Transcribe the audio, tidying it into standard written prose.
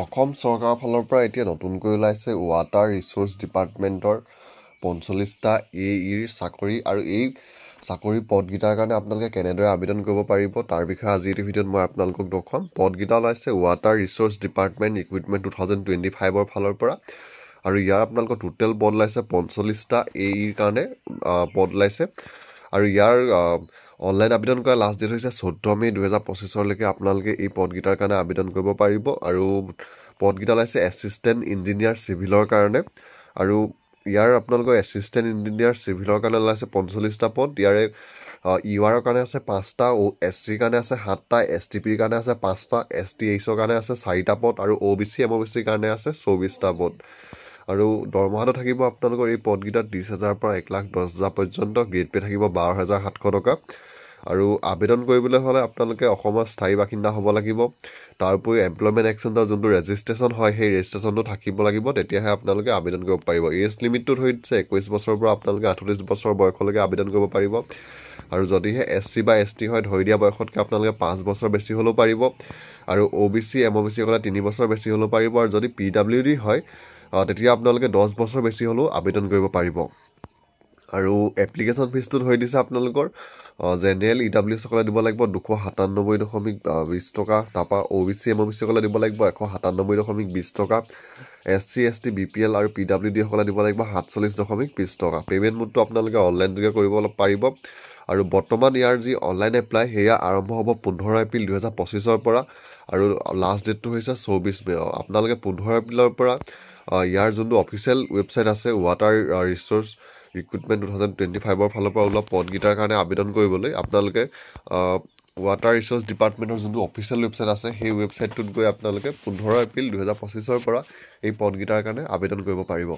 অসম চৰকাৰৰ ফালৰ পৰা এতিয়া নতুনকৈ ওলাইছে ৱাটাৰ ৰিচোৰ্চ ডিপাৰ্টমেণ্টৰ ৪৫টা AEৰ চাকৰি আৰু এই চাকৰি পদকেইটাৰ কাৰণে আপোনালোকে কেনেদৰে আবেদন কৰিব পাৰিব তাৰ বিষয়ে আজি এই ভিডিঅ'ত মই আপোনালোকক দেখুৱাম। পদকেইটা ওলাইছে ৱাটাৰ ৰিচোৰ্চ ডিপাৰ্টমেণ্ট ৰিক্ৰুইটমেণ্ট 2025ৰ ফালৰ পৰা আৰু ইয়াৰ আপোনালোকৰ টোটেল পদ ওলাইছে ৪৫টা AEৰ কাৰণে পদ ওলাইছে আৰু ইয়াৰ অনলাইন আবেদন কৰা লাষ্ট ডেট হৈছে 14 মে 2025লৈকে আপোনালোকে এই পদকেইটাৰ কাৰণে আবেদন কৰিব পাৰিব আৰু পদকেইটা ওলাইছে এছিষ্টেণ্ট ইঞ্জিনিয়াৰ চিভিলৰ কাৰণে আৰু ইয়াৰ আপোনালোকৰ এছিষ্টেণ্ট ইঞ্জিনিয়াৰ চিভিলৰ কাৰণে ওলাইছে ৪৫টা পদ। ইয়াৰে URৰ কাৰণে আছে 5টা, SCৰ কাৰণে আছে 7টা, STPৰ কাৰণে আছে 5টা, STHৰ কাৰণে আছে 4টা পদ আৰু OBC MOBCৰ কাৰণে আছে 24টা পদ আৰু দৰমহাটো থাকিব আপোনালোকৰ এই পদকেইটাত 30,000 পৰা 1,10,000 পৰ্যন্ত। গ্ৰেড পে থাকিব 12,700 টকা আৰু আবেদন কৰিবলৈ হ'লে আপোনালোকে অসমৰ স্থায়ী বাসিন্দা হ'ব লাগিব। তাৰ উপৰি এমপ্লয়মেণ্ট এক্সচেঞ্জৰ যোনটো ৰেজিষ্ট্ৰেশ্যন হয় সেই ৰেজিষ্ট্ৰেশ্যনটো থাকিব লাগিব, তেতিয়াহে আপোনালোকে আবেদন কৰিব পাৰিব। এজ লিমিটটো ধৰি দিছে 21 বছৰৰ পৰা আপোনালোকে 48 বছৰ বয়সলৈকে আবেদন কৰিব পাৰিব আৰু যদিহে SC বা ST হয় ধৰি দিয়া বয়সতকৈ আপোনালোকে 5 বছৰ বেছি হ'লেও পাৰিব আৰু OBC MOBC হ'লে 3 বছৰ বেছি হ'লেও পাৰিব আৰু যদি PWD হয় তেতিয়া আপোনালোকে 10 বছৰ বেছি হ'লেও আবেদন কৰিব পাৰিব। আৰু এপ্লিকেশ্যন ফিজটো ধৰি দিছে আপোনালোকৰ জেনেৰেল EWS সকলে দিব লাগিব 297.20 টকা, তাৰপৰা OBC MOBC সকলে দিব লাগিব 197.20 টকা, SC ST BPL আৰু PWD সকলে দিব লাগিব 47.20 টকা। পে'মেণ্ট মোডটো আপোনালোকে অনলাইন যোগে কৰিব পাৰিব আৰু বৰ্তমান ইয়াৰ যি অনলাইন এপ্লাই সেয়া আৰম্ভ হ'ব 15 এপ্ৰিল 2025ৰ পৰা আৰু লাষ্ট ডেটটো হৈছে 24 মে। আপোনালোকে 15 এপ্ৰিলৰ পৰা ইয়াৰ যোনটো অফিচিয়েল ৱেবছাইট আছে ৱাটাৰ ৰিচোৰ্চ ৰিক্ৰুইটমেণ্ট 2025ৰ ফালৰ পৰা ওলোৱা পদকেইটাৰ কাৰণে আবেদন কৰিবলৈ আপোনালোকে ৱাটাৰ ৰিচোৰ্চ ডিপাৰ্টমেণ্টৰ যোনটো অফিচিয়েল ৱেবছাইট আছে সেই ৱেবছাইটটোত গৈ আপোনালোকে 15 এপ্ৰিল 2025ৰ পৰা এই পদকেইটাৰ কাৰণে আবেদন কৰিব পাৰিব।